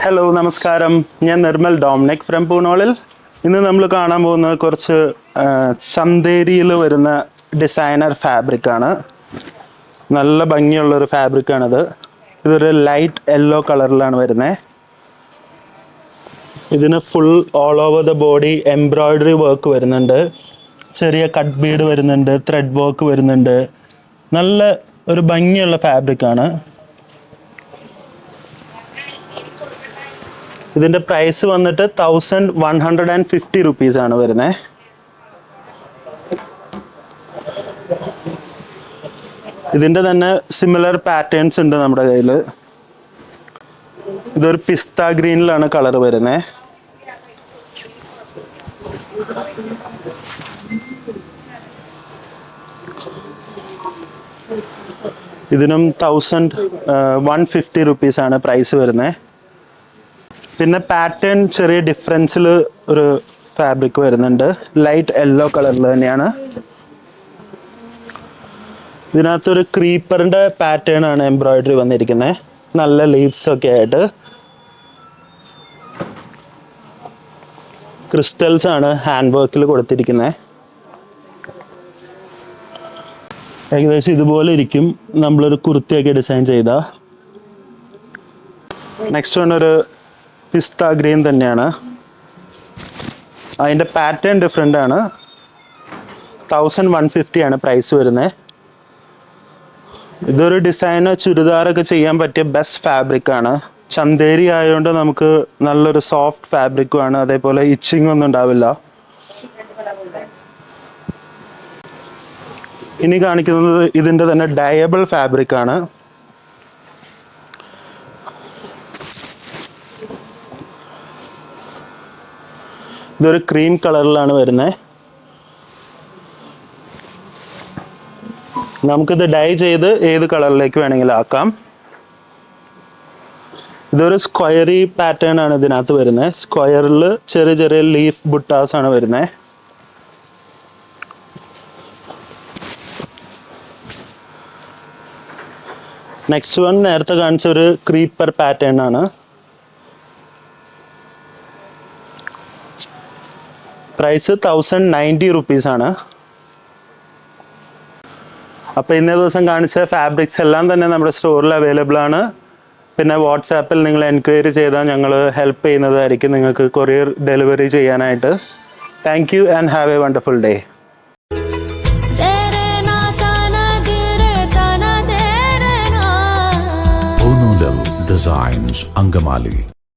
Hello നമസ്കാരം, ഞാൻ Nirmal Dominic from പൂനോളിൽ. ഇന്ന് നമ്മൾ കാണാൻ പോകുന്നത് കുറച്ച് ചന്തേരിയിൽ വരുന്ന ഡിസൈനർ ഫാബ്രിക്കാണ്. നല്ല ഭംഗിയുള്ളൊരു ഫാബ്രിക്കാണിത്. ഇതൊരു ലൈറ്റ് യെല്ലോ കളറിലാണ് വരുന്നത്. ഇതിന് full all over the body embroidery work വരുന്നുണ്ട്, ചെറിയ കട്ട് ബീഡ് വരുന്നുണ്ട്, ത്രെഡ് വർക്ക് വരുന്നുണ്ട്. നല്ല ഒരു ഭംഗിയുള്ള ഫാബ്രിക്കാണ്. ഇതിൻ്റെ പ്രൈസ് വന്നിട്ട് 1150 റുപ്പീസാണ് വരുന്നത്. ഇതിൻ്റെ തന്നെ സിമിലർ പാറ്റേൺസ് ഉണ്ട് നമ്മുടെ കയ്യിൽ. ഇതൊരു പിസ്ത ഗ്രീനിലാണ് കളർ വരുന്നത്. ഇതിനും 1150 റുപ്പീസാണ് പ്രൈസ് വരുന്നത്. പിന്നെ പാറ്റേൺ ചെറിയ ഡിഫറൻസിൽ ഒരു ഫാബ്രിക് വരുന്നുണ്ട്, ലൈറ്റ് യെല്ലോ കളറിൽ തന്നെയാണ്. ഇതിനകത്തൊരു ക്രീപ്പറിൻ്റെ പാറ്റേൺ ആണ് എംബ്രോയ്ഡറി വന്നിരിക്കുന്നത്, നല്ല ലീവ്സ് ഒക്കെ ആയിട്ട്. ക്രിസ്റ്റൽസ് ആണ് ഹാൻഡ് വർക്കിൽ കൊടുത്തിരിക്കുന്നത്. ഏകദേശം ഇതുപോലെ ഇരിക്കും നമ്മളൊരു കുർത്തിയൊക്കെ ഡിസൈൻ ചെയ്ത. നെക്സ്റ്റ് വൺ ഒരു പിസ്ത ഗ്രീൻ തന്നെയാണ്. അതിൻ്റെ പാറ്റേൺ ഡിഫറെൻ്റ് ആണ്. 1150 ആണ് പ്രൈസ് വരുന്നത്. ഇതൊരു ഡിസൈനർ ചുരിദാറൊക്കെ ചെയ്യാൻ പറ്റിയ ബെസ്റ്റ് ഫാബ്രിക്കാണ്. ചന്തേരി ആയതുകൊണ്ട് നമുക്ക് നല്ലൊരു സോഫ്റ്റ് ഫാബ്രിക്കുമാണ്, അതേപോലെ ഇച്ചിങ് ഒന്നും ഉണ്ടാവില്ല. ഇനി കാണിക്കുന്നത് ഇതിൻ്റെ തന്നെ ഡയബിൾ ഫാബ്രിക്കാണ്. ഇതൊരു ക്രീം കളറിലാണ് വരുന്നത്. നമുക്കിത് ഡൈ ചെയ്ത് ഏത് കളറിലേക്ക് വേണമെങ്കിലും ആക്കാം. ഇതൊരു സ്ക്വയറി പാറ്റേൺ ആണ് ഇതിനകത്ത് വരുന്നത്. സ്ക്വയറിൽ ചെറിയ ചെറിയ ലീഫ് ബുട്ടാസ് ആണ് വരുന്നത്. നെക്സ്റ്റ് വൺ നേരത്തെ കാണിച്ച ഒരു ക്രീപ്പർ പാറ്റേൺ ആണ്. പ്രൈസ് 1090 റുപ്പീസാണ്. അപ്പോൾ ഇന്നേ ദിവസം കാണിച്ച ഫാബ്രിക്സ് എല്ലാം തന്നെ നമ്മുടെ സ്റ്റോറിൽ അവൈലബിൾ ആണ്. പിന്നെ വാട്സാപ്പിൽ നിങ്ങൾ എൻക്വയറി ചെയ്താൽ ഞങ്ങൾ ഹെൽപ്പ് ചെയ്യുന്നതായിരിക്കും നിങ്ങൾക്ക് കൊറിയർ ഡെലിവറി ചെയ്യാനായിട്ട്. Thank you and have a wonderful day. Poonolil designs, Angamaly.